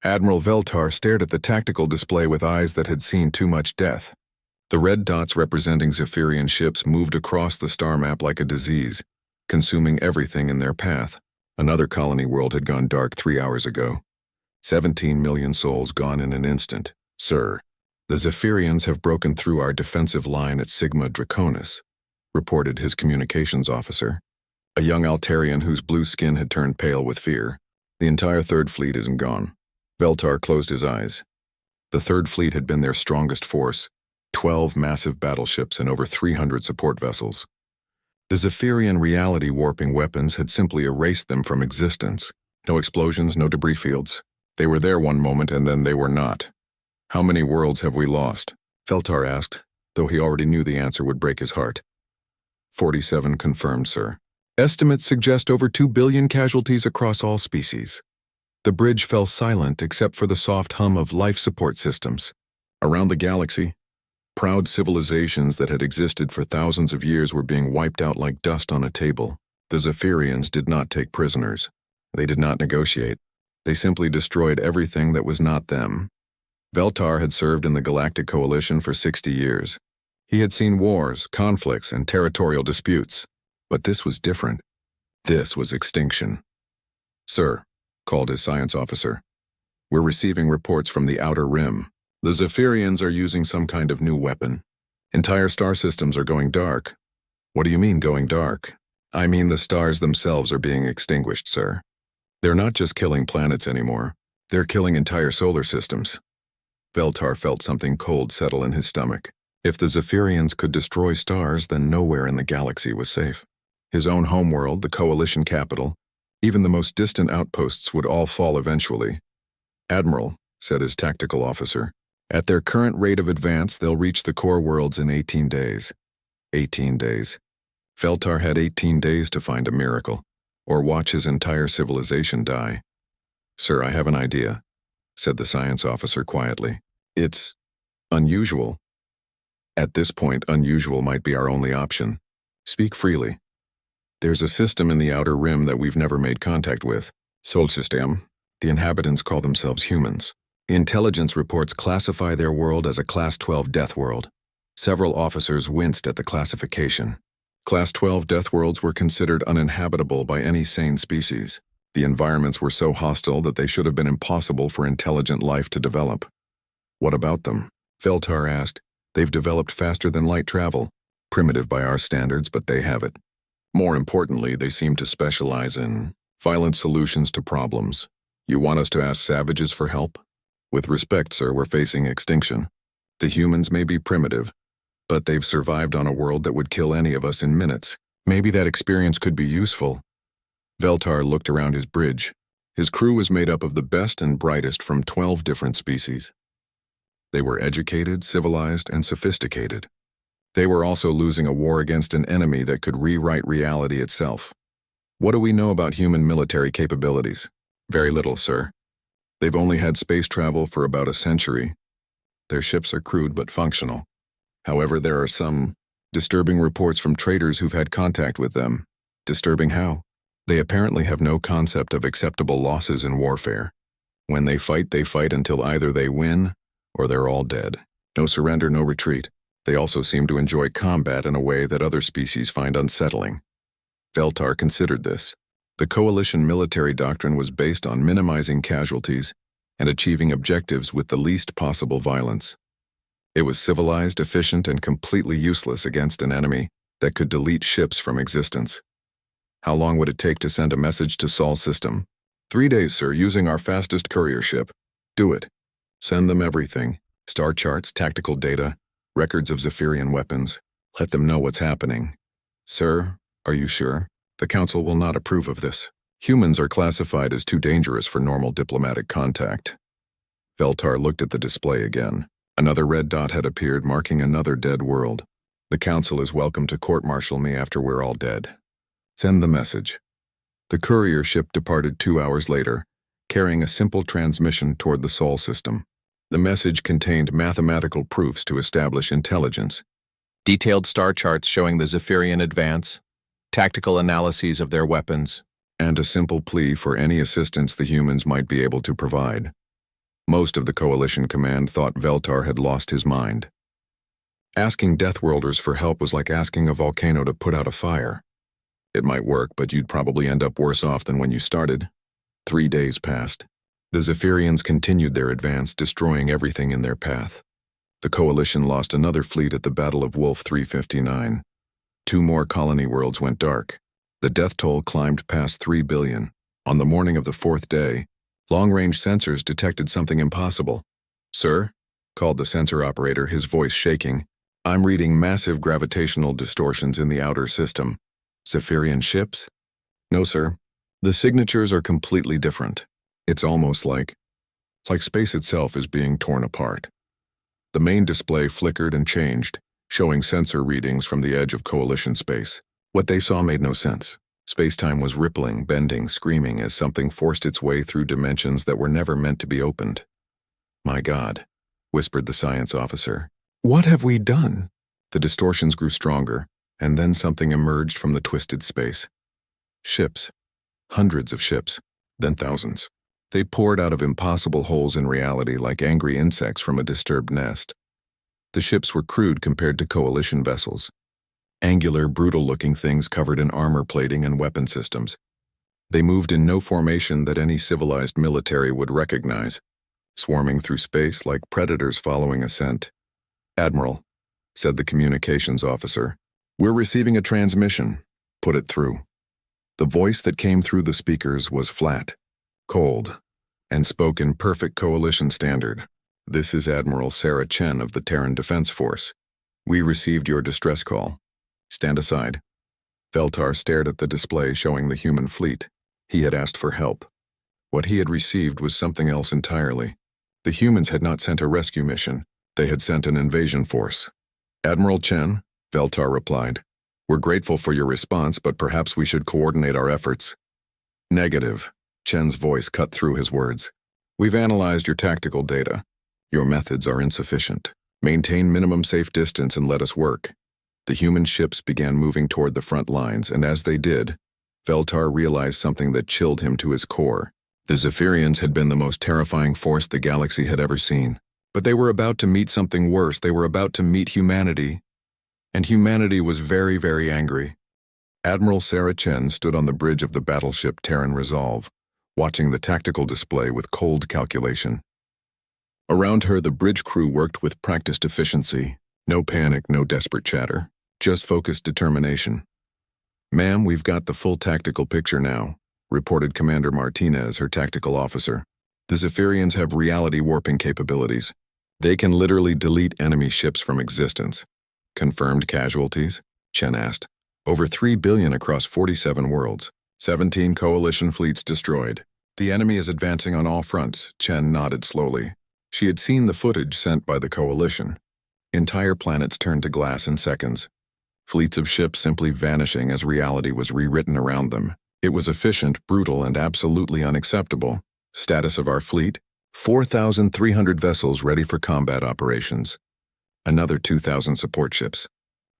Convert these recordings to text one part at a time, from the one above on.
Admiral Veltar stared at the tactical display with eyes that had seen too much death. The red dots representing Zephyrian ships moved across the star map like a disease, consuming everything in their path. Another colony world had gone dark 3 hours ago. 17 million souls gone in an instant. Sir, the Zephyrians have broken through our defensive line at Sigma Draconis, reported his communications officer, a young Altarian whose blue skin had turned pale with fear. The entire Third Fleet isn't gone. Veltar closed his eyes. The Third Fleet had been their strongest force, 12 massive battleships and over 300 support vessels. The Zephyrian reality-warping weapons had simply erased them from existence. No explosions, no debris fields. They were there one moment and then they were not. How many worlds have we lost? Veltar asked, though he already knew the answer would break his heart. 47 confirmed, sir. Estimates suggest over 2 billion casualties across all species. The bridge fell silent except for the soft hum of life support systems. Around the galaxy, proud civilizations that had existed for thousands of years were being wiped out like dust on a table. The Zephyrians did not take prisoners. They did not negotiate. They simply destroyed everything that was not them. Veltar had served in the Galactic Coalition for 60 years. He had seen wars, conflicts, and territorial disputes. But this was different. This was extinction. Sir, called his science officer, we're receiving reports from the Outer Rim. The Zephyrians are using some kind of new weapon. Entire star systems are going dark. What do you mean going dark? I mean the stars themselves are being extinguished, sir. They're not just killing planets anymore. They're killing entire solar systems. Veltar felt something cold settle in his stomach. If the Zephyrians could destroy stars, then nowhere in the galaxy was safe. His own homeworld, the Coalition capital, even the most distant outposts would all fall eventually. Admiral, said his tactical officer, at their current rate of advance, they'll reach the core worlds in 18 days. 18 days. Veltar had 18 days to find a miracle, or watch his entire civilization die. Sir, I have an idea, said the science officer quietly. It's unusual. At this point, unusual might be our only option. Speak freely. There's a system in the Outer Rim that we've never made contact with. Sol System. The inhabitants call themselves humans. The intelligence reports classify their world as a Class 12 death world. Several officers winced at the classification. Class 12 death worlds were considered uninhabitable by any sane species. The environments were so hostile that they should have been impossible for intelligent life to develop. What about them? Veltar asked. They've developed faster than light travel. Primitive by our standards, but they have it. More importantly, they seem to specialize in violent solutions to problems. You want us to ask savages for help? With respect, sir, we're facing extinction. The humans may be primitive, but they've survived on a world that would kill any of us in minutes. Maybe that experience could be useful. Veltar looked around his bridge. His crew was made up of the best and brightest from 12 different species. They were educated, civilized, and sophisticated. They were also losing a war against an enemy that could rewrite reality itself. What do we know about human military capabilities? Very little, sir. They've only had space travel for about a century. Their ships are crude but functional. However, there are some disturbing reports from traders who've had contact with them. Disturbing how? They apparently have no concept of acceptable losses in warfare. When they fight until either they win or they're all dead. No surrender, no retreat. They also seem to enjoy combat in a way that other species find unsettling. Veltar considered this. The Coalition military doctrine was based on minimizing casualties and achieving objectives with the least possible violence. It was civilized, efficient, and completely useless against an enemy that could delete ships from existence. How long would it take to send a message to Sol System? 3 days, sir, using our fastest courier ship. Do it. Send them everything. Star charts, tactical data, records of Zephyrian weapons. Let them know what's happening. Sir, are you sure? The Council will not approve of this. Humans are classified as too dangerous for normal diplomatic contact. Veltar looked at the display again. Another red dot had appeared, marking another dead world. The Council is welcome to court-martial me after we're all dead. Send the message. The courier ship departed 2 hours later, carrying a simple transmission toward the Sol System. The message contained mathematical proofs to establish intelligence. Detailed star charts showing the Zephyrian advance, tactical analyses of their weapons, and a simple plea for any assistance the humans might be able to provide. Most of the Coalition command thought Veltar had lost his mind. Asking Deathworlders for help was like asking a volcano to put out a fire. It might work, but you'd probably end up worse off than when you started. 3 days passed. The Zephyrians continued their advance, destroying everything in their path. The Coalition lost another fleet at the Battle of Wolf 359. 2 more colony worlds went dark. The death toll climbed past 3 billion. On the morning of the 4th day, long-range sensors detected something impossible. "Sir?" called the sensor operator, his voice shaking. "I'm reading massive gravitational distortions in the outer system. Zephyrian ships?" "No, sir. The signatures are completely different. It's almost like space itself is being torn apart." The main display flickered and changed, showing sensor readings from the edge of Coalition space. What they saw made no sense. Space-time was rippling, bending, screaming as something forced its way through dimensions that were never meant to be opened. "My God," whispered the science officer. "What have we done?" The distortions grew stronger, and then something emerged from the twisted space. Ships. Hundreds of ships, then thousands. They poured out of impossible holes in reality like angry insects from a disturbed nest. The ships were crude compared to Coalition vessels. Angular, brutal-looking things covered in armor plating and weapon systems. They moved in no formation that any civilized military would recognize, swarming through space like predators following a scent. "Admiral," said the communications officer, "we're receiving a transmission. Put it through." The voice that came through the speakers was flat, cold, and spoke in perfect Coalition standard. "This is Admiral Sarah Chen of the Terran Defense Force. We received your distress call. Stand aside." Veltar stared at the display showing the human fleet. He had asked for help. What he had received was something else entirely. The humans had not sent a rescue mission. They had sent an invasion force. "Admiral Chen," Veltar replied, "we're grateful for your response, but perhaps we should coordinate our efforts." "Negative." Chen's voice cut through his words. "We've analyzed your tactical data. Your methods are insufficient. Maintain minimum safe distance and let us work." The human ships began moving toward the front lines, and as they did, Veltar realized something that chilled him to his core. The Zephyrians had been the most terrifying force the galaxy had ever seen. But they were about to meet something worse. They were about to meet humanity. And humanity was very, very angry. Admiral Sarah Chen stood on the bridge of the battleship Terran Resolve, watching the tactical display with cold calculation. Around her, the bridge crew worked with practiced efficiency. No panic, no desperate chatter, just focused determination. "Ma'am, we've got the full tactical picture now," reported Commander Martinez, her tactical officer. "The Zephyrians have reality warping capabilities. They can literally delete enemy ships from existence." "Confirmed casualties?" Chen asked. "Over 3 billion across 47 worlds. 17 Coalition fleets destroyed. The enemy is advancing on all fronts." Chen nodded slowly. She had seen the footage sent by the Coalition. Entire planets turned to glass in seconds. Fleets of ships simply vanishing as reality was rewritten around them. It was efficient, brutal, and absolutely unacceptable. Status of our fleet? 4,300 vessels ready for combat operations. Another 2,000 support ships.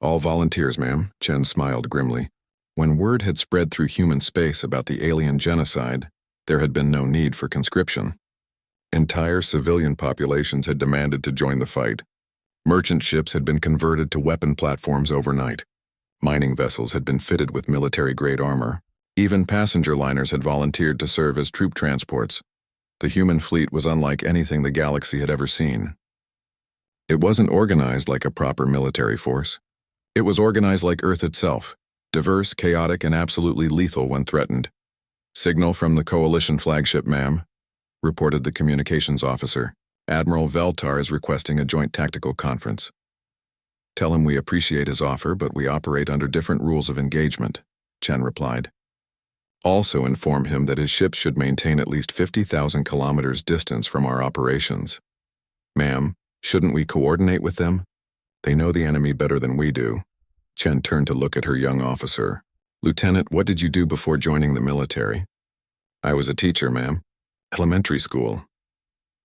"All volunteers, ma'am," Chen smiled grimly. When word had spread through human space about the alien genocide, there had been no need for conscription. Entire civilian populations had demanded to join the fight. Merchant ships had been converted to weapon platforms overnight. Mining vessels had been fitted with military-grade armor. Even passenger liners had volunteered to serve as troop transports. The human fleet was unlike anything the galaxy had ever seen. It wasn't organized like a proper military force. It was organized like Earth itself, diverse, chaotic, and absolutely lethal when threatened. "Signal from the Coalition flagship, ma'am," reported the communications officer. "Admiral Veltar is requesting a joint tactical conference." "Tell him we appreciate his offer, but we operate under different rules of engagement," Chen replied. "Also inform him that his ships should maintain at least 50,000 kilometers distance from our operations." "Ma'am, shouldn't we coordinate with them? They know the enemy better than we do." Chen turned to look at her young officer. "Lieutenant, what did you do before joining the military?" "I was a teacher, ma'am. Elementary school.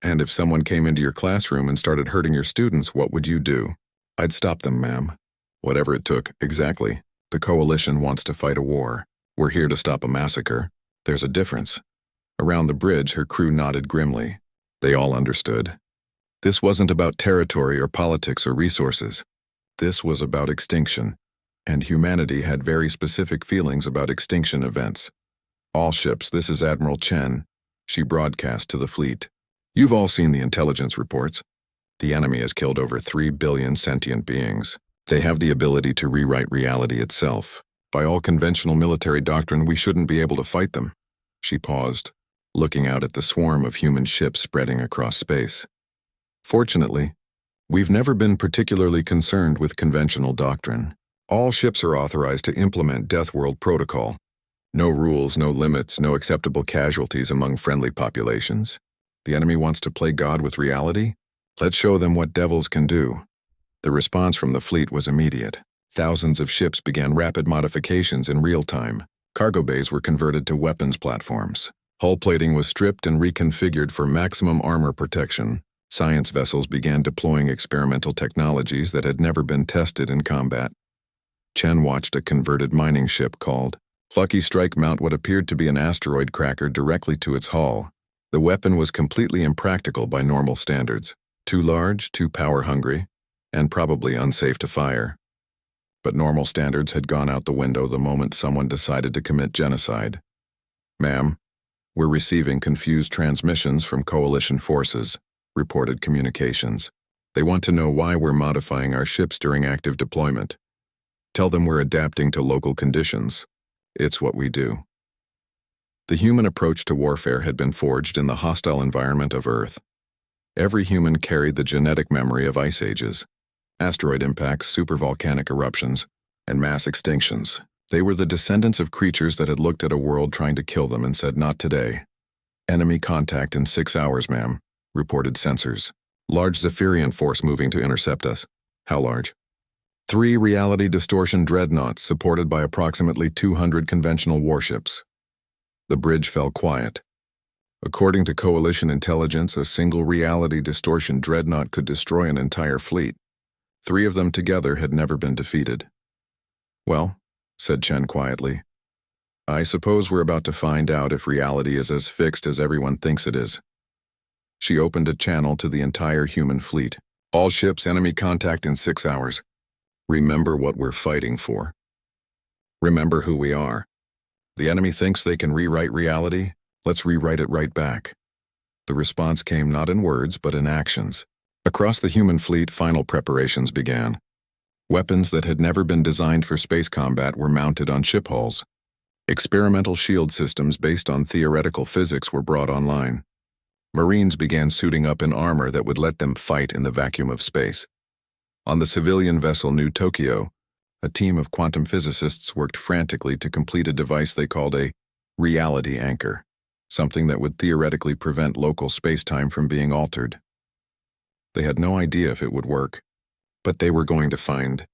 And if someone came into your classroom and started hurting your students, what would you do?" "I'd stop them, ma'am. Whatever it took." "Exactly. The Coalition wants to fight a war. We're here to stop a massacre. There's a difference." Around the bridge, her crew nodded grimly. They all understood. This wasn't about territory or politics or resources. This was about extinction, and humanity had very specific feelings about extinction events. All ships, this is Admiral Chen, she broadcast to the fleet. You've all seen the intelligence reports. The enemy has killed over 3 billion sentient beings. They have the ability to rewrite reality itself. By all conventional military doctrine, we shouldn't be able to fight them. She paused, looking out at the swarm of human ships spreading across space. Fortunately, we've never been particularly concerned with conventional doctrine. All ships are authorized to implement Deathworld protocol. No rules, no limits, no acceptable casualties among friendly populations. The enemy wants to play God with reality? Let's show them what devils can do. The response from the fleet was immediate. Thousands of ships began rapid modifications in real time. Cargo bays were converted to weapons platforms. Hull plating was stripped and reconfigured for maximum armor protection. Science vessels began deploying experimental technologies that had never been tested in combat. Chen watched a converted mining ship called Lucky Strike mount what appeared to be an asteroid cracker directly to its hull. The weapon was completely impractical by normal standards. Too large, too power-hungry, and probably unsafe to fire. But normal standards had gone out the window the moment someone decided to commit genocide. Ma'am, we're receiving confused transmissions from coalition forces, reported communications. They want to know why we're modifying our ships during active deployment. Tell them we're adapting to local conditions. It's what we do. The human approach to warfare had been forged in the hostile environment of Earth. Every human carried the genetic memory of ice ages, asteroid impacts, supervolcanic eruptions, and mass extinctions. They were the descendants of creatures that had looked at a world trying to kill them and said, "Not today." Enemy contact in 6 hours, ma'am, reported sensors. Large Zephyrian force moving to intercept us. How large? 3 reality distortion dreadnoughts supported by approximately 200 conventional warships. The bridge fell quiet. According to coalition intelligence, a single reality distortion dreadnought could destroy an entire fleet. 3 of them together had never been defeated. Well, said Chen quietly, I suppose we're about to find out if reality is as fixed as everyone thinks it is. She opened a channel to the entire human fleet. All ships, enemy contact in 6 hours. Remember what we're fighting for. Remember who we are. The enemy thinks they can rewrite reality. Let's rewrite it right back. The response came not in words, but in actions. Across the human fleet, final preparations began. Weapons that had never been designed for space combat were mounted on ship hulls. Experimental shield systems based on theoretical physics were brought online. Marines began suiting up in armor that would let them fight in the vacuum of space. On the civilian vessel New Tokyo, a team of quantum physicists worked frantically to complete a device they called a reality anchor, something that would theoretically prevent local space-time from being altered. They had no idea if it would work, but they were going to find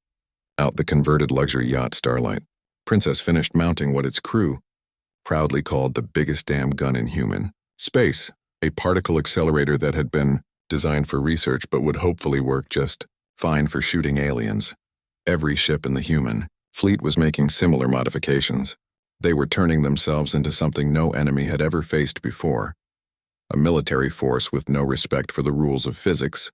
out. The converted luxury yacht Starlight Princess finished mounting what its crew proudly called the biggest damn gun in human space, a particle accelerator that had been designed for research but would hopefully work just fine for shooting aliens. Every ship in the human fleet was making similar modifications. They were turning themselves into something no enemy had ever faced before. A military force with no respect for the rules of physics,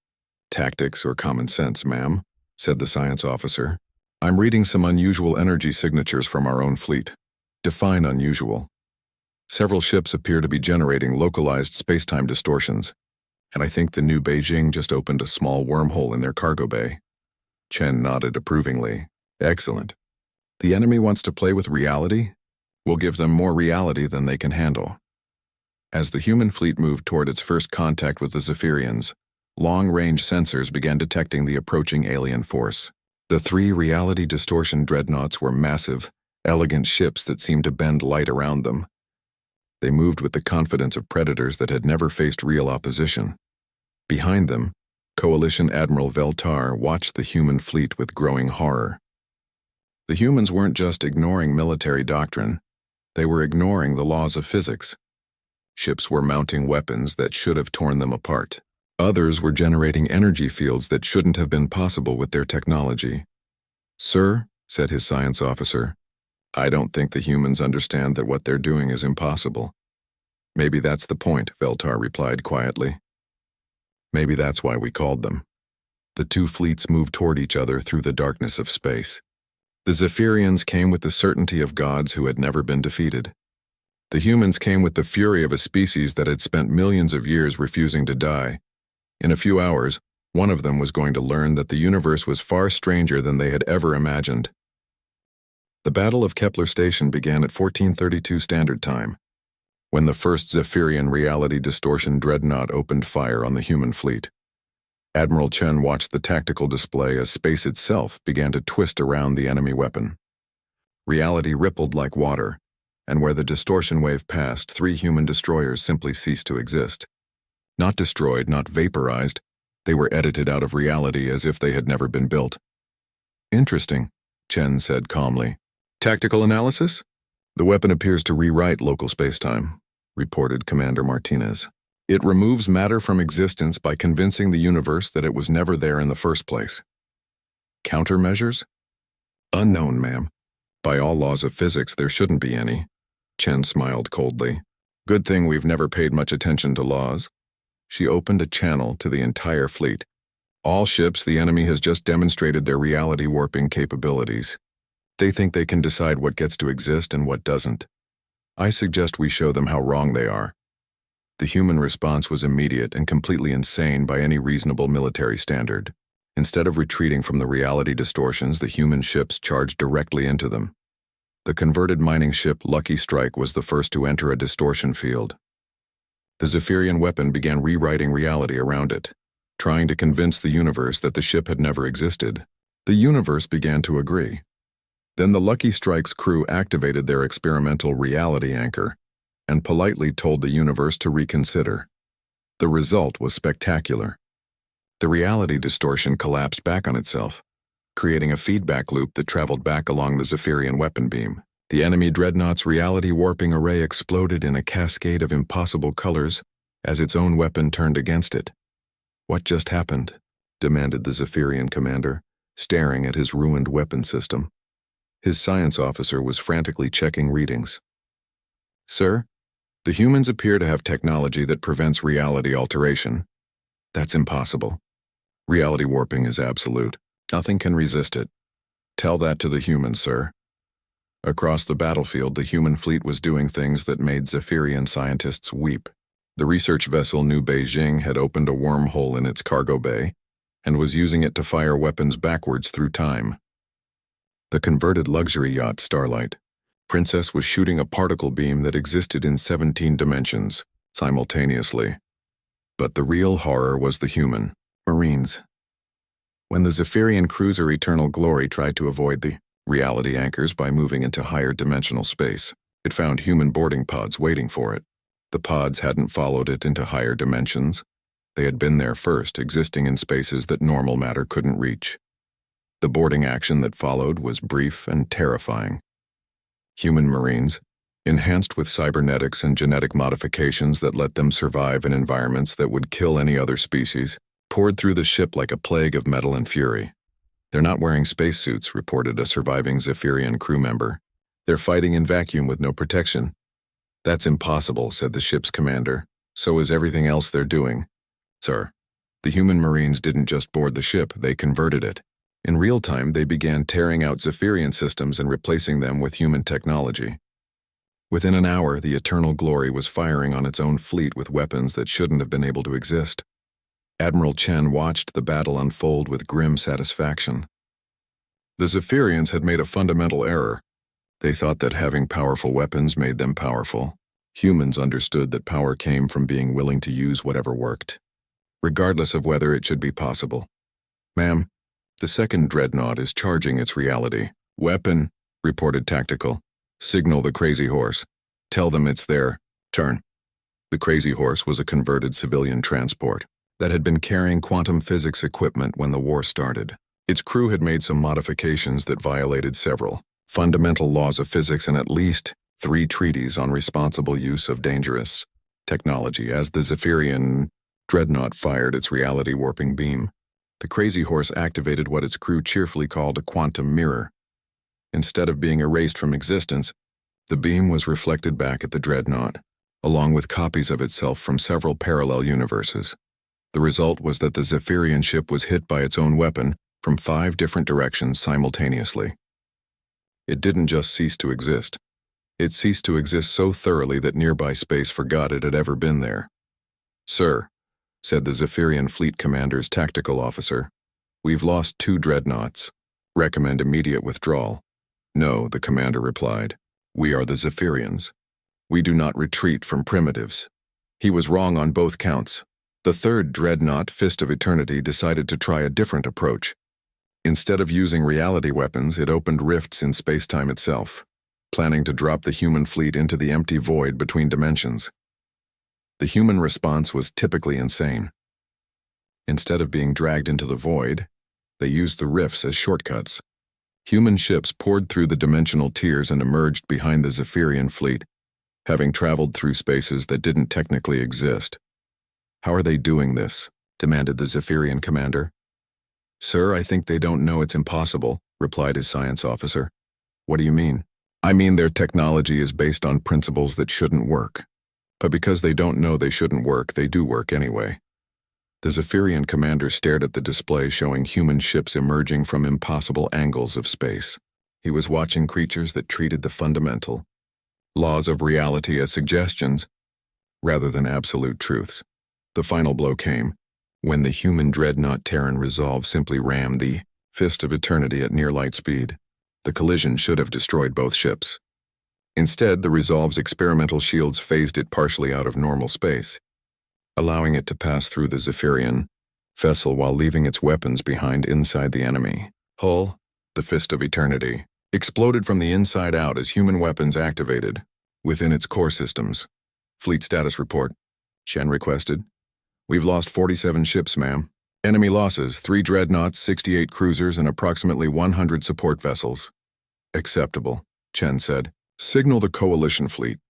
tactics, or common sense, ma'am, said the science officer. I'm reading some unusual energy signatures from our own fleet. Define unusual. Several ships appear to be generating localized space-time distortions, and I think the new Beijing just opened a small wormhole in their cargo bay. Chen nodded approvingly. Excellent. The enemy wants to play with reality? We'll give them more reality than they can handle. As the human fleet moved toward its first contact with the Zephyrians, long-range sensors began detecting the approaching alien force. The 3 reality distortion dreadnoughts were massive, elegant ships that seemed to bend light around them. They moved with the confidence of predators that had never faced real opposition. Behind them, Coalition Admiral Veltar watched the human fleet with growing horror. The humans weren't just ignoring military doctrine, they were ignoring the laws of physics. Ships were mounting weapons that should have torn them apart. Others were generating energy fields that shouldn't have been possible with their technology. Sir, said his science officer, I don't think the humans understand that what they're doing is impossible. Maybe that's the point, Veltar replied quietly. Maybe that's why we called them. The two fleets moved toward each other through the darkness of space. The Zephyrians came with the certainty of gods who had never been defeated. The humans came with the fury of a species that had spent millions of years refusing to die. In a few hours, one of them was going to learn that the universe was far stranger than they had ever imagined. The Battle of Kepler Station began at 1432 Standard Time, when the first Zephyrian reality distortion dreadnought opened fire on the human fleet. Admiral Chen watched the tactical display as space itself began to twist around the enemy weapon. Reality rippled like water, and where the distortion wave passed, 3 human destroyers simply ceased to exist. Not destroyed, not vaporized, they were edited out of reality as if they had never been built. Interesting, Chen said calmly. Tactical analysis? The weapon appears to rewrite local spacetime, reported Commander Martinez. It removes matter from existence by convincing the universe that it was never there in the first place. Countermeasures? Unknown, ma'am. By all laws of physics, there shouldn't be any. Chen smiled coldly. Good thing we've never paid much attention to laws. She opened a channel to the entire fleet. All ships, the enemy has just demonstrated their reality warping capabilities. They think they can decide what gets to exist and what doesn't. I suggest we show them how wrong they are. The human response was immediate and completely insane by any reasonable military standard. Instead of retreating from the reality distortions, the human ships charged directly into them. The converted mining ship Lucky Strike was the first to enter a distortion field. The Zephyrian weapon began rewriting reality around it, trying to convince the universe that the ship had never existed. The universe began to agree. Then the Lucky Strike's crew activated their experimental reality anchor and politely told the universe to reconsider. The result was spectacular. The reality distortion collapsed back on itself, creating a feedback loop that traveled back along the Zephyrian weapon beam. The enemy dreadnought's reality warping array exploded in a cascade of impossible colors as its own weapon turned against it. What just happened? Demanded the Zephyrian commander, staring at his ruined weapon system. His science officer was frantically checking readings. Sir, the humans appear to have technology that prevents reality alteration. That's impossible. Reality warping is absolute. Nothing can resist it. Tell that to the humans, sir. Across the battlefield, the human fleet was doing things that made Zephyrian scientists weep. The research vessel New Beijing had opened a wormhole in its cargo bay and was using it to fire weapons backwards through time. The converted luxury yacht Starlight Princess was shooting a particle beam that existed in 17 dimensions, simultaneously. But the real horror was the human, Marines. When the Zephyrian cruiser Eternal Glory tried to avoid the reality anchors by moving into higher dimensional space, it found human boarding pods waiting for it. The pods hadn't followed it into higher dimensions. They had been there first, existing in spaces that normal matter couldn't reach. The boarding action that followed was brief and terrifying. Human Marines, enhanced with cybernetics and genetic modifications that let them survive in environments that would kill any other species, poured through the ship like a plague of metal and fury. They're not wearing spacesuits, reported a surviving Zephyrian crew member. They're fighting in vacuum with no protection. That's impossible, said the ship's commander. So is everything else they're doing. Sir, the human Marines didn't just board the ship, they converted it. In real time, they began tearing out Zephyrian systems and replacing them with human technology. Within an hour, the Eternal Glory was firing on its own fleet with weapons that shouldn't have been able to exist. Admiral Chen watched the battle unfold with grim satisfaction. The Zephyrians had made a fundamental error. They thought that having powerful weapons made them powerful. Humans understood that power came from being willing to use whatever worked, regardless of whether it should be possible. Ma'am, the second dreadnought is charging its reality. Weapon, reported Tactical. Signal the Crazy Horse. Tell them it's their turn. The Crazy Horse was a converted civilian transport that had been carrying quantum physics equipment when the war started. Its crew had made some modifications that violated several fundamental laws of physics and at least 3 treaties on responsible use of dangerous technology. As the Zephyrian dreadnought fired its reality warping beam, the Crazy Horse activated what its crew cheerfully called a quantum mirror. Instead of being erased from existence, the beam was reflected back at the dreadnought, along with copies of itself from several parallel universes. The result was that the Zephyrian ship was hit by its own weapon from 5 different directions simultaneously. It didn't just cease to exist. It ceased to exist so thoroughly that nearby space forgot it had ever been there. "Sir," said the Zephyrian Fleet Commander's tactical officer, "we've lost 2 dreadnoughts. Recommend immediate withdrawal." "No," the commander replied. "We are the Zephyrians. We do not retreat from primitives." He was wrong on both counts. The 3rd dreadnought, Fist of Eternity, decided to try a different approach. Instead of using reality weapons, it opened rifts in space-time itself, planning to drop the human fleet into the empty void between dimensions. The human response was typically insane. Instead of being dragged into the void, they used the rifts as shortcuts. Human ships poured through the dimensional tiers and emerged behind the Zephyrian fleet, having traveled through spaces that didn't technically exist. "How are they doing this?" demanded the Zephyrian commander. "Sir, I think they don't know it's impossible," replied his science officer. "What do you mean?" "I mean their technology is based on principles that shouldn't work. But because they don't know they shouldn't work, they do work anyway." The Zephyrian commander stared at the display showing human ships emerging from impossible angles of space. He was watching creatures that treated the fundamental laws of reality as suggestions rather than absolute truths. The final blow came when the human dreadnought Terran Resolve simply rammed the Fist of Eternity at near light speed. The collision should have destroyed both ships. Instead, the Resolve's experimental shields phased it partially out of normal space, allowing it to pass through the Zephyrian vessel while leaving its weapons behind inside the enemy hull. The Fist of Eternity exploded from the inside out as human weapons activated within its core systems. "Fleet status report," Chen requested. "We've lost 47 ships, ma'am. Enemy losses, 3 dreadnoughts, 68 cruisers, and approximately 100 support vessels." "Acceptable," Chen said. "Signal the coalition fleet.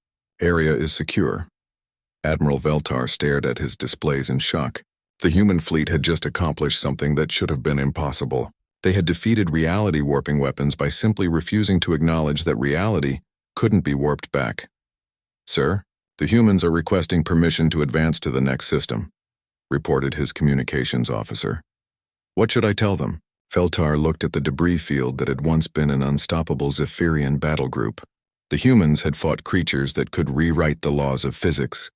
Area is secure." Admiral Veltar stared at his displays in shock. The human fleet had just accomplished something that should have been impossible. They had defeated reality warping weapons by simply refusing to acknowledge that reality couldn't be warped back. "Sir, the humans are requesting permission to advance to the next system," reported his communications officer. "What should I tell them?" Veltar looked at the debris field that had once been an unstoppable Zephyrian battle group. The humans had fought creatures that could rewrite the laws of physics,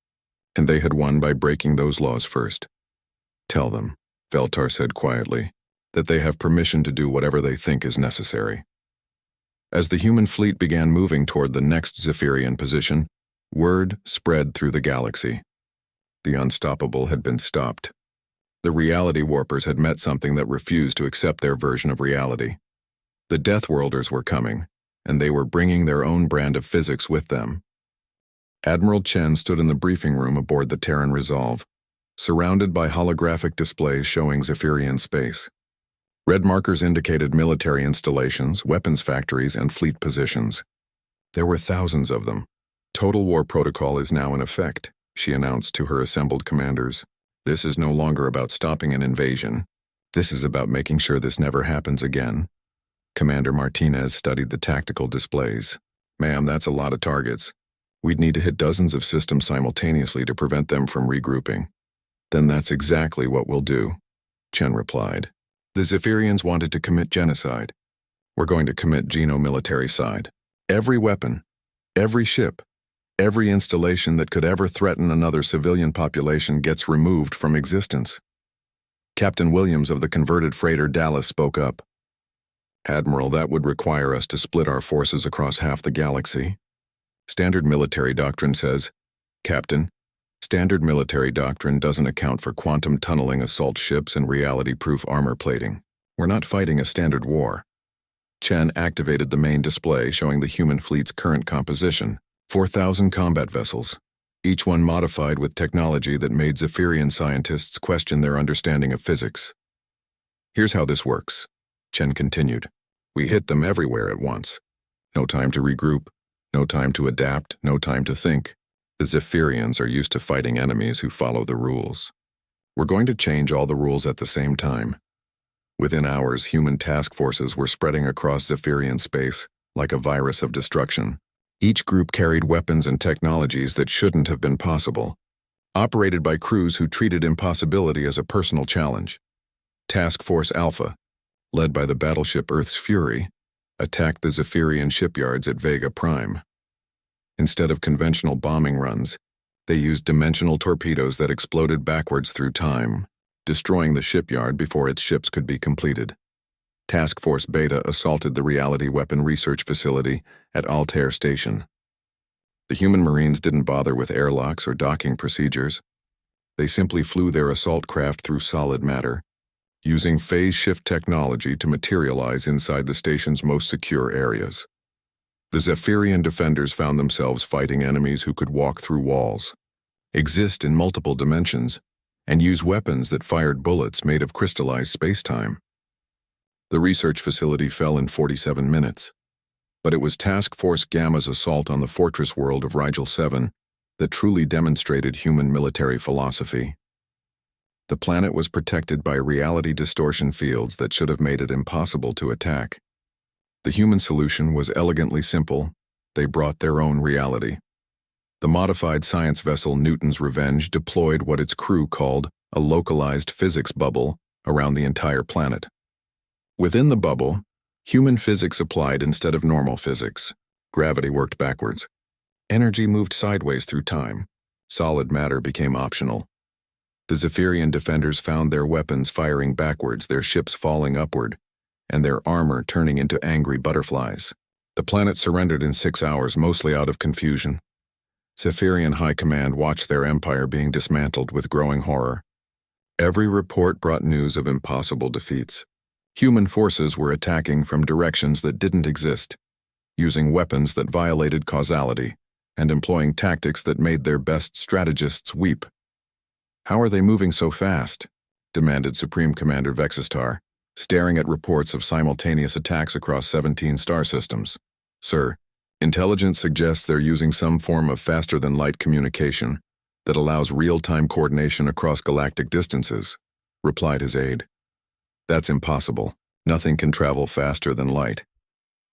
and they had won by breaking those laws first. "Tell them," Veltar said quietly, "that they have permission to do whatever they think is necessary." As the human fleet began moving toward the next Zephyrian position, word spread through the galaxy. The unstoppable had been stopped. The reality warpers had met something that refused to accept their version of reality. The Deathworlders were coming, and they were bringing their own brand of physics with them. Admiral Chen stood in the briefing room aboard the Terran Resolve, surrounded by holographic displays showing Zephyrian space. Red markers indicated military installations, weapons factories, and fleet positions. There were thousands of them. "Total war protocol is now in effect," she announced to her assembled commanders. "This is no longer about stopping an invasion. This is about making sure this never happens again." Commander Martinez studied the tactical displays. "Ma'am, that's a lot of targets. We'd need to hit dozens of systems simultaneously to prevent them from regrouping." "Then that's exactly what we'll do," Chen replied. "The Zephyrians wanted to commit genocide. We're going to commit geno-military-cide. Every weapon, every ship, every installation that could ever threaten another civilian population gets removed from existence." Captain Williams of the converted freighter Dallas spoke up. "Admiral, that would require us to split our forces across half the galaxy. Standard military doctrine says, Captain, standard military doctrine doesn't account for quantum tunneling assault ships and reality-proof armor plating. We're not fighting a standard war." Chen activated the main display showing the human fleet's current composition. 4,000 combat vessels, each one modified with technology that made Zephyrian scientists question their understanding of physics. "Here's how this works," Chen continued. "We hit them everywhere at once. No time to regroup, no time to adapt, no time to think. The Zephyrians are used to fighting enemies who follow the rules. We're going to change all the rules at the same time." Within hours, human task forces were spreading across Zephyrian space like a virus of destruction. Each group carried weapons and technologies that shouldn't have been possible. operated by crews who treated impossibility as a personal challenge. Task Force Alpha, led by the battleship Earth's Fury, attacked the Zephyrian shipyards at Vega Prime. Instead of conventional bombing runs, they used dimensional torpedoes that exploded backwards through time, destroying the shipyard before its ships could be completed. Task Force Beta assaulted the Reality Weapon Research Facility at Altair Station. The human Marines didn't bother with airlocks or docking procedures. They simply flew their assault craft through solid matter, using phase shift technology to materialize inside the station's most secure areas. The Zephyrian defenders found themselves fighting enemies who could walk through walls, exist in multiple dimensions, and use weapons that fired bullets made of crystallized space-time. The research facility fell in 47 minutes, but it was Task Force Gamma's assault on the fortress world of Rigel 7 that truly demonstrated human military philosophy. The planet was protected by reality distortion fields that should have made it impossible to attack. The human solution was elegantly simple. They brought their own reality. The modified science vessel Newton's Revenge deployed what its crew called a localized physics bubble around the entire planet. Within the bubble, human physics applied instead of normal physics. Gravity worked backwards. Energy moved sideways through time. Solid matter became optional. The Zephyrian defenders found their weapons firing backwards, their ships falling upward, and their armor turning into angry butterflies. The planet surrendered in 6 hours, mostly out of confusion. Zephyrian High Command watched their empire being dismantled with growing horror. Every report brought news of impossible defeats. Human forces were attacking from directions that didn't exist, using weapons that violated causality, and employing tactics that made their best strategists weep. "How are they moving so fast?" demanded Supreme Commander Vexistar, staring at reports of simultaneous attacks across 17 star systems. "Sir, intelligence suggests they're using some form of faster-than-light communication that allows real-time coordination across galactic distances," replied his aide. "That's impossible. Nothing can travel faster than light."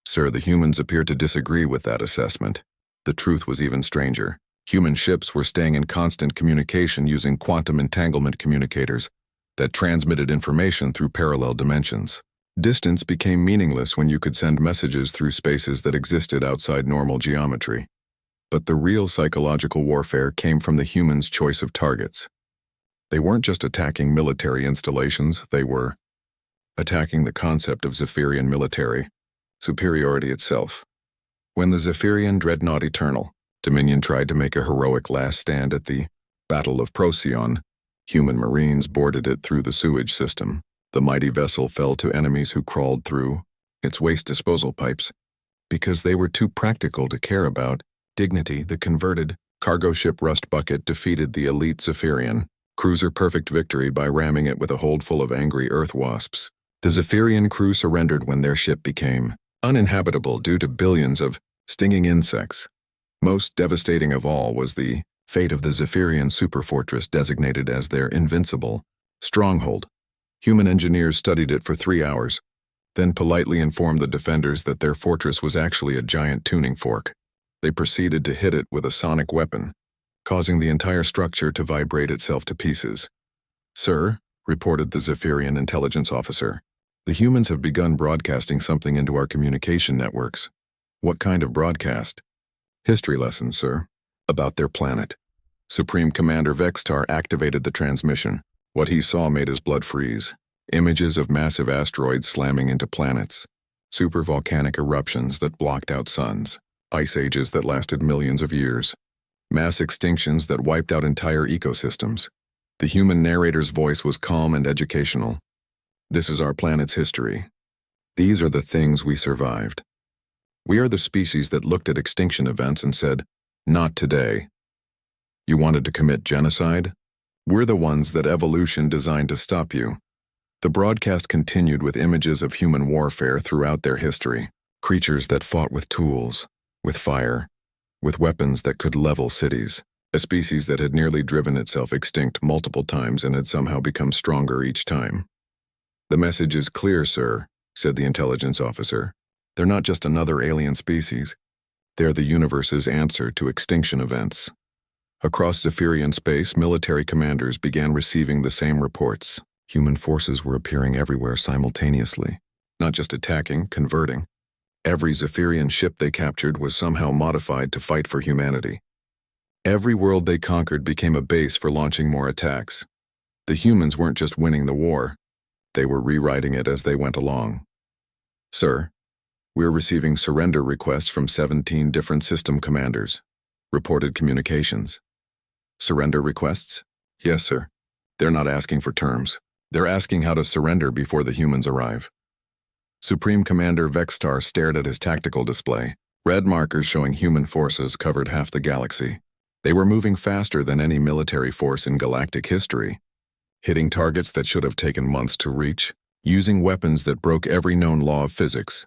"Sir, the humans appear to disagree with that assessment." The truth was even stranger. Human ships were staying in constant communication using quantum entanglement communicators that transmitted information through parallel dimensions. Distance became meaningless when you could send messages through spaces that existed outside normal geometry. But the real psychological warfare came from the humans' choice of targets. They weren't just attacking military installations, they were attacking the concept of Zephyrian military, superiority itself. When the Zephyrian dreadnought Eternal, Dominion tried to make a heroic last stand at the Battle of Procyon, human Marines boarded it through the sewage system. The mighty vessel fell to enemies who crawled through its waste disposal pipes because they were too practical to care about dignity. The converted cargo ship Rust Bucket defeated the elite Zephyrian cruiser Perfect Victory by ramming it with a hold full of angry earth wasps. The Zephyrian crew surrendered when their ship became uninhabitable due to billions of stinging insects. Most devastating of all was the fate of the Zephyrian superfortress designated as their invincible stronghold. Human engineers studied it for 3 hours, then politely informed the defenders that their fortress was actually a giant tuning fork. They proceeded to hit it with a sonic weapon, causing the entire structure to vibrate itself to pieces. "Sir," reported the Zephyrian intelligence officer, "the humans have begun broadcasting something into our communication networks." "What kind of broadcast?" "History lessons, sir, about their planet." Supreme Commander Vextar activated the transmission. What he saw made his blood freeze. Images of massive asteroids slamming into planets, supervolcanic eruptions that blocked out suns, ice ages that lasted millions of years, mass extinctions that wiped out entire ecosystems. The human narrator's voice was calm and educational. "This is our planet's history. These are the things we survived. We are the species that looked at extinction events and said, 'Not today.' You wanted to commit genocide? We're the ones that evolution designed to stop you." The broadcast continued with images of human warfare throughout their history. Creatures that fought with tools, with fire, with weapons that could level cities. A species that had nearly driven itself extinct multiple times and had somehow become stronger each time. "The message is clear, sir," said the intelligence officer. "They're not just another alien species. They're the universe's answer to extinction events." Across Zephyrian space, military commanders began receiving the same reports. Human forces were appearing everywhere simultaneously, not just attacking, converting. Every Zephyrian ship they captured was somehow modified to fight for humanity. Every world they conquered became a base for launching more attacks. The humans weren't just winning the war, they were rewriting it as they went along. Sir, we're receiving surrender requests from 17 different system commanders. Reported communications. Surrender requests? Yes, sir. They're not asking for terms. They're asking how to surrender before the humans arrive. Supreme Commander Vextar stared at his tactical display. Red markers showing human forces covered half the galaxy. They were moving faster than any military force in galactic history, hitting targets that should have taken months to reach, using weapons that broke every known law of physics.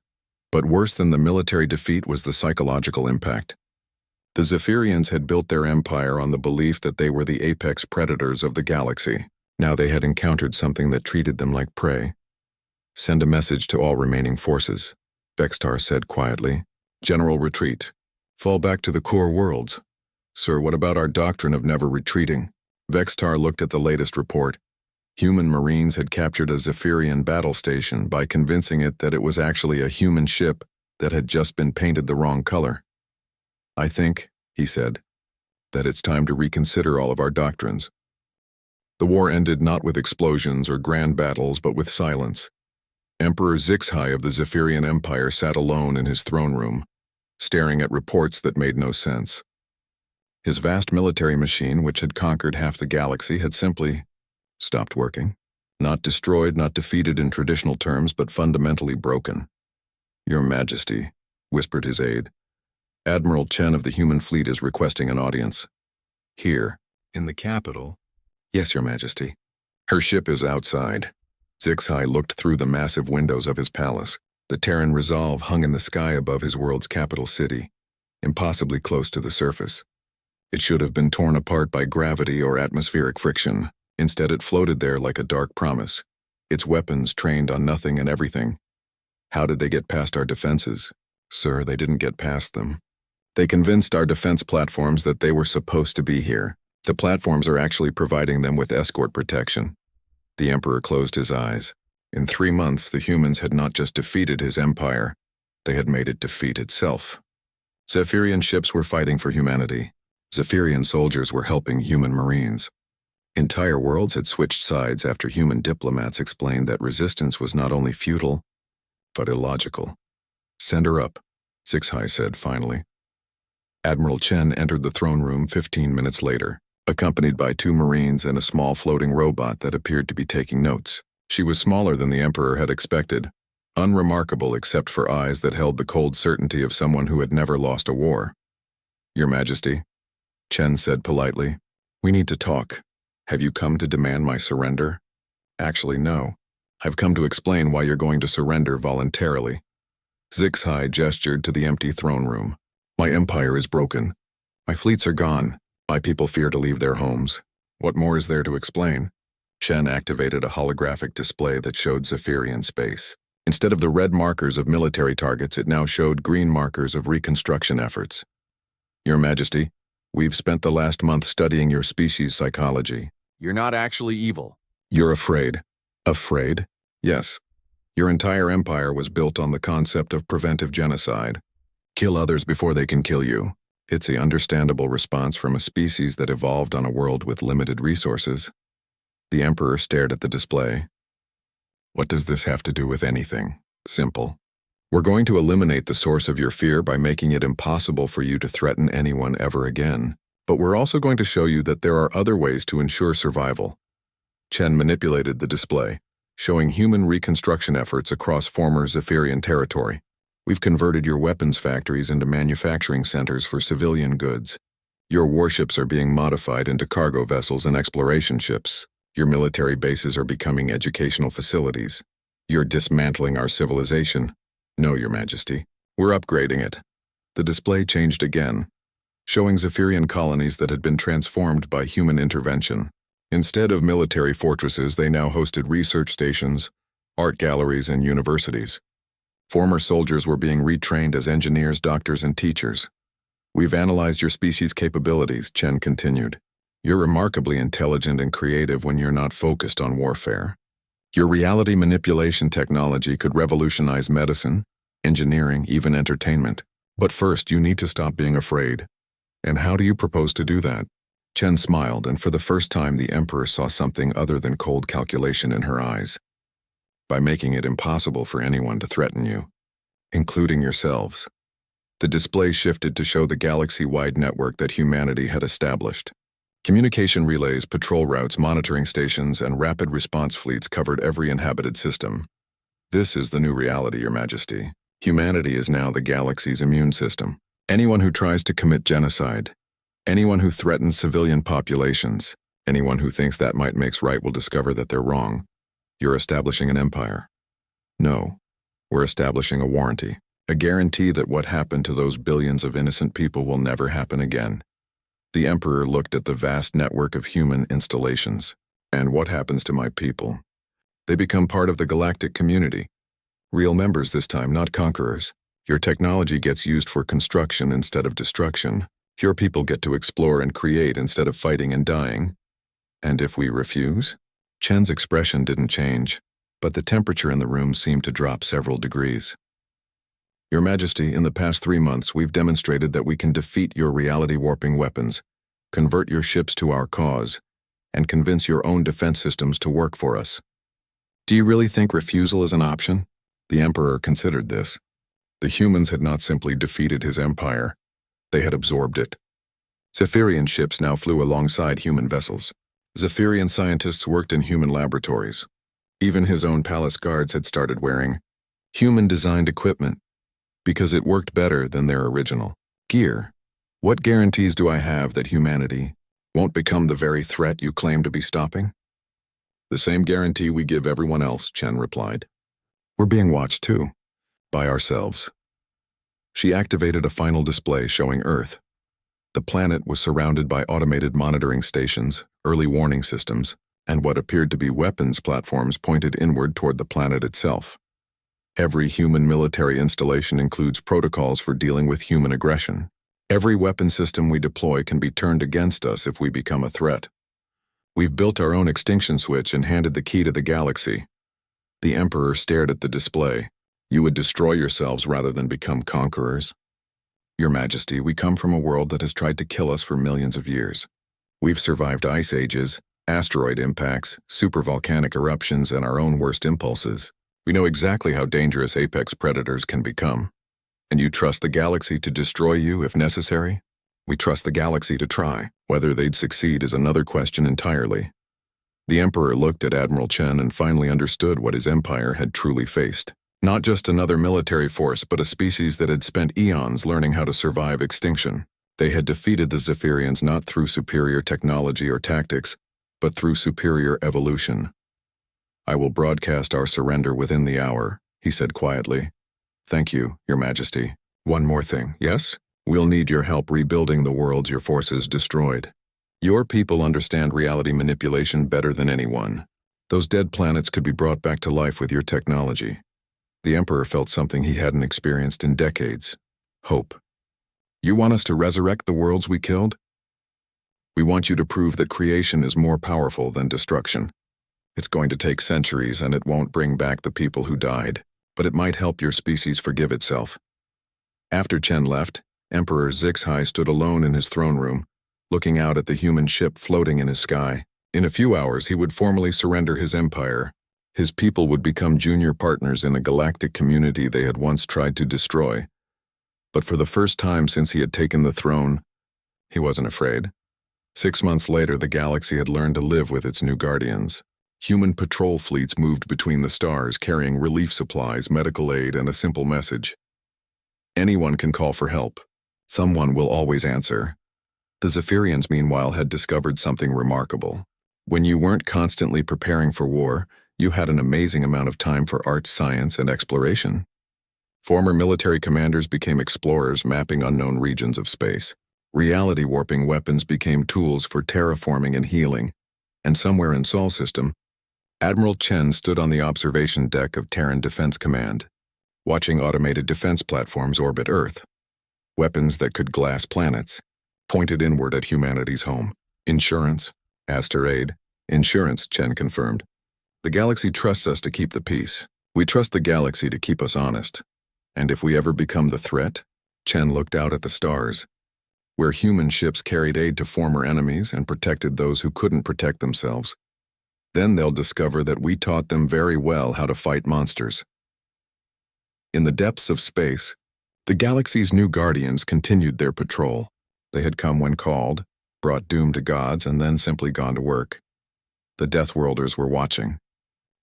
But worse than the military defeat was the psychological impact. The Zephyrians had built their empire on the belief that they were the apex predators of the galaxy. Now they had encountered something that treated them like prey. Send a message to all remaining forces, Vextar said quietly. General retreat. Fall back to the core worlds. Sir, what about our doctrine of never retreating? Vextar looked at the latest report. Human Marines had captured a Zephyrian battle station by convincing it that it was actually a human ship that had just been painted the wrong color. I think, he said, that it's time to reconsider all of our doctrines. The war ended not with explosions or grand battles, but with silence. Emperor Zixhai of the Zephyrian Empire sat alone in his throne room, staring at reports that made no sense. His vast military machine, which had conquered half the galaxy, had simply stopped working. Not destroyed, not defeated in traditional terms, but fundamentally broken. Your Majesty, whispered his aide. Admiral Chen of the human fleet is requesting an audience. Here, in the capital? Yes, Your Majesty. Her ship is outside. Zixhai looked through the massive windows of his palace. The Terran Resolve hung in the sky above his world's capital city, impossibly close to the surface. It should have been torn apart by gravity or atmospheric friction. Instead, it floated there like a dark promise, its weapons trained on nothing and everything. How did they get past our defenses? Sir, they didn't get past them. They convinced our defense platforms that they were supposed to be here. The platforms are actually providing them with escort protection. The Emperor closed his eyes. In 3 months, the humans had not just defeated his empire, they had made it defeat itself. Zephyrian ships were fighting for humanity. Zephyrian soldiers were helping human Marines. Entire worlds had switched sides after human diplomats explained that resistance was not only futile, but illogical. Send her up, Zixhai said finally. Admiral Chen entered the throne room 15 minutes later, accompanied by 2 Marines and a small floating robot that appeared to be taking notes. She was smaller than the Emperor had expected, unremarkable except for eyes that held the cold certainty of someone who had never lost a war. Your Majesty, Chen said politely, we need to talk. Have you come to demand my surrender? Actually, no. I've come to explain why you're going to surrender voluntarily. Zixhai gestured to the empty throne room. My empire is broken. My fleets are gone. My people fear to leave their homes. What more is there to explain? Chen activated a holographic display that showed Zephyrian space. Instead of the red markers of military targets, it now showed green markers of reconstruction efforts. Your Majesty, we've spent the last month studying your species' psychology. You're not actually evil. You're afraid. Afraid? Yes. Your entire empire was built on the concept of preventive genocide. Kill others before they can kill you. It's an understandable response from a species that evolved on a world with limited resources. The Emperor stared at the display. What does this have to do with anything? Simple. We're going to eliminate the source of your fear by making it impossible for you to threaten anyone ever again. But we're also going to show you that there are other ways to ensure survival. Chen manipulated the display, showing human reconstruction efforts across former Zephyrian territory. We've converted your weapons factories into manufacturing centers for civilian goods. Your warships are being modified into cargo vessels and exploration ships. Your military bases are becoming educational facilities. You're dismantling our civilization. No, Your Majesty. We're upgrading it. The display changed again, showing Zephyrian colonies that had been transformed by human intervention. Instead of military fortresses, they now hosted research stations, art galleries, and universities. Former soldiers were being retrained as engineers, doctors, and teachers. We've analyzed your species' capabilities, Chen continued. You're remarkably intelligent and creative when you're not focused on warfare. Your reality manipulation technology could revolutionize medicine, engineering, even entertainment. But first, you need to stop being afraid. And how do you propose to do that? Chen smiled, and for the first time the Emperor saw something other than cold calculation in her eyes. By making it impossible for anyone to threaten you, including yourselves. The display shifted to show the galaxy-wide network that humanity had established. Communication relays, patrol routes, monitoring stations, and rapid response fleets covered every inhabited system. This is the new reality, Your Majesty. Humanity is now the galaxy's immune system. Anyone who tries to commit genocide, anyone who threatens civilian populations, anyone who thinks that might makes right will discover that they're wrong. You're establishing an empire. No, we're establishing a warranty. A guarantee that what happened to those billions of innocent people will never happen again. The Emperor looked at the vast network of human installations. And what happens to my people? They become part of the galactic community. Real members this time, not conquerors. Your technology gets used for construction instead of destruction. Your people get to explore and create instead of fighting and dying. And if we refuse? Chen's expression didn't change, but the temperature in the room seemed to drop several degrees. Your Majesty, in the past 3 months, we've demonstrated that we can defeat your reality-warping weapons, convert your ships to our cause, and convince your own defense systems to work for us. Do you really think refusal is an option? The Emperor considered this. The humans had not simply defeated his empire, they had absorbed it. Zephyrian ships now flew alongside human vessels. Zephyrian scientists worked in human laboratories. Even his own palace guards had started wearing human-designed equipment, because it worked better than their original gear. What guarantees do I have that humanity won't become the very threat you claim to be stopping? The same guarantee we give everyone else, Chen replied. We're being watched too, by ourselves. She activated a final display showing Earth. The planet was surrounded by automated monitoring stations, early warning systems, and what appeared to be weapons platforms pointed inward toward the planet itself. Every human military installation includes protocols for dealing with human aggression. Every weapon system we deploy can be turned against us if we become a threat. We've built our own extinction switch and handed the key to the galaxy. The Emperor stared at the display. You would destroy yourselves rather than become conquerors. Your Majesty, we come from a world that has tried to kill us for millions of years. We've survived ice ages, asteroid impacts, supervolcanic eruptions, and our own worst impulses. We know exactly how dangerous apex predators can become. And you trust the galaxy to destroy you if necessary? We trust the galaxy to try. Whether they'd succeed is another question entirely. The Emperor looked at Admiral Chen and finally understood what his empire had truly faced. Not just another military force, but a species that had spent eons learning how to survive extinction. They had defeated the Zephyrians not through superior technology or tactics, but through superior evolution. I will broadcast our surrender within the hour, he said quietly. Thank you, Your Majesty. One more thing, yes? We'll need your help rebuilding the worlds your forces destroyed. Your people understand reality manipulation better than anyone. Those dead planets could be brought back to life with your technology. The Emperor felt something he hadn't experienced in decades. Hope. You want us to resurrect the worlds we killed? We want you to prove that creation is more powerful than destruction. It's going to take centuries and it won't bring back the people who died, but it might help your species forgive itself. After Chen left, Emperor Zixhai stood alone in his throne room, looking out at the human ship floating in his sky. In a few hours, he would formally surrender his empire. His people would become junior partners in a galactic community they had once tried to destroy. But for the first time since he had taken the throne, he wasn't afraid. 6 months later, the galaxy had learned to live with its new guardians. Human patrol fleets moved between the stars, carrying relief supplies, medical aid, and a simple message. Anyone can call for help. Someone will always answer. The Zephyrians, meanwhile, had discovered something remarkable. When you weren't constantly preparing for war, you had an amazing amount of time for art, science, and exploration. Former military commanders became explorers, mapping unknown regions of space. Reality-warping weapons became tools for terraforming and healing. And somewhere in Sol System, Admiral Chen stood on the observation deck of Terran Defense Command, watching automated defense platforms orbit Earth. weapons that could glass planets, pointed inward at humanity's home. Insurance? Asked her aide. Insurance, Chen confirmed. The galaxy trusts us to keep the peace. We trust the galaxy to keep us honest. And if we ever become the threat? Chen looked out at the stars, where human ships carried aid to former enemies and protected those who couldn't protect themselves. Then they'll discover that we taught them very well how to fight monsters. In the depths of space, the galaxy's new guardians continued their patrol. They had come when called, brought doom to gods, and then simply gone to work. The Deathworlders were watching,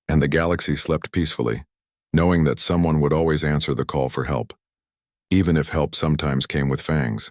and the galaxy slept peacefully, knowing that someone would always answer the call for help, even if help sometimes came with fangs.